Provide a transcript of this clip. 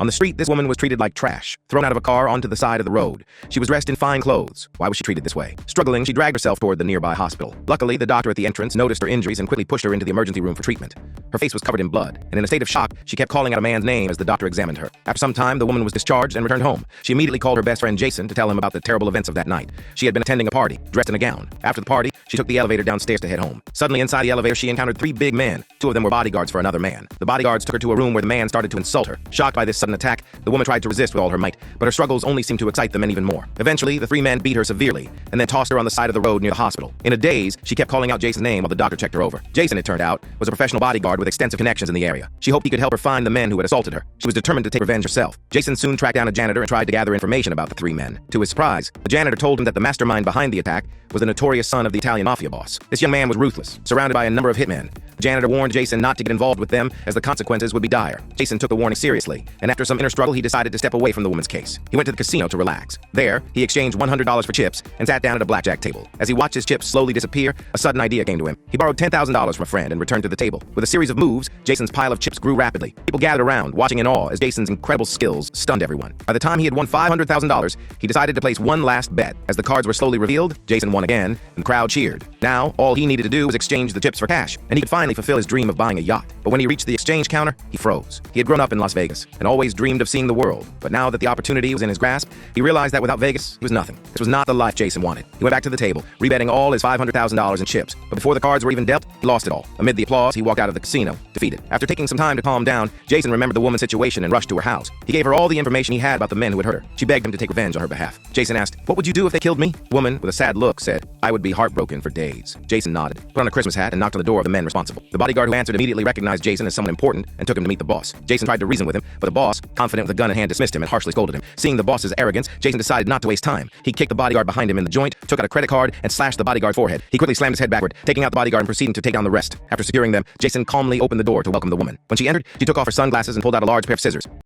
On the street, this woman was treated like trash, thrown out of a car onto the side of the road. She was dressed in fine clothes. Why was she treated this way? Struggling, she dragged herself toward the nearby hospital. Luckily, the doctor at the entrance noticed her injuries and quickly pushed her into the emergency room for treatment. Her face was covered in blood, and in a state of shock, she kept calling out a man's name as the doctor examined her. After some time, the woman was discharged and returned home. She immediately called her best friend Jason to tell him about the terrible events of that night. She had been attending a party, dressed in a gown. After the party, she took the elevator downstairs to head home. Suddenly, inside the elevator, she encountered three big men. Two of them were bodyguards for another man. The bodyguards took her to a room where the man started to insult her. Shocked by this sudden attack, the woman tried to resist with all her might, but her struggles only seemed to excite the men even more. Eventually, the three men beat her severely and then tossed her on the side of the road near the hospital. In a daze, she kept calling out Jason's name while the doctor checked her over. Jason, it turned out, was a professional bodyguard with extensive connections in the area. She hoped he could help her find the men who had assaulted her. She was determined to take revenge herself. Jason soon tracked down a janitor and tried to gather information about the three men. To his surprise, the janitor told him that the mastermind behind the attack was the notorious son of the Italian mafia boss. This young man was ruthless, surrounded by a number of hitmen. The janitor warned Jason not to get involved with them as the consequences would be dire. Jason took the warning seriously, and after some inner struggle, he decided to step away from the woman's case. He went to the casino to relax. There, he exchanged $100 for chips and sat down at a blackjack table. As he watched his chips slowly disappear, a sudden idea came to him. He borrowed $10,000 from a friend and returned to the table. With a series of moves, Jason's pile of chips grew rapidly. People gathered around, watching in awe as Jason's incredible skills stunned everyone. By the time he had won $500,000, he decided to place one last bet. As the cards were slowly revealed, Jason won again, and the crowd cheered. Now, all he needed to do was exchange the chips for cash, and he could finally fulfill his dream of buying a yacht. But when he reached the exchange counter, he froze. He had grown up in Las Vegas and always dreamed of seeing the world, but now that the opportunity was in his grasp, he realized that without Vegas, he was nothing. This was not the life Jason wanted. He went back to the table, rebetting all his $500,000 in chips, but before the cards were even dealt, he lost it all. Amid the applause, he walked out of the casino, defeated. After taking some time to calm down, Jason remembered the woman's situation and rushed to her house. He gave her all the information he had about the men who had hurt her. She begged him to take revenge on her behalf. Jason asked, "What would you do if they killed me?" The woman, with a sad look, said, "I would be heartbroken for days." Jason nodded, put on a Christmas hat, and knocked on the door of the men responsible. The bodyguard who answered immediately recognized Jason as someone important and took him to meet the boss. Jason tried to reason with him, but the boss, confident with a gun in hand, dismissed him and harshly scolded him. Seeing the boss's arrogance, Jason decided not to waste time. He kicked the bodyguard behind him in the joint, took out a credit card, and slashed the bodyguard's forehead. He quickly slammed his head backward, taking out the bodyguard and proceeding to take down the rest. After securing them, Jason calmly opened the door to welcome the woman. When she entered, she took off her sunglasses and pulled out a large pair of scissors.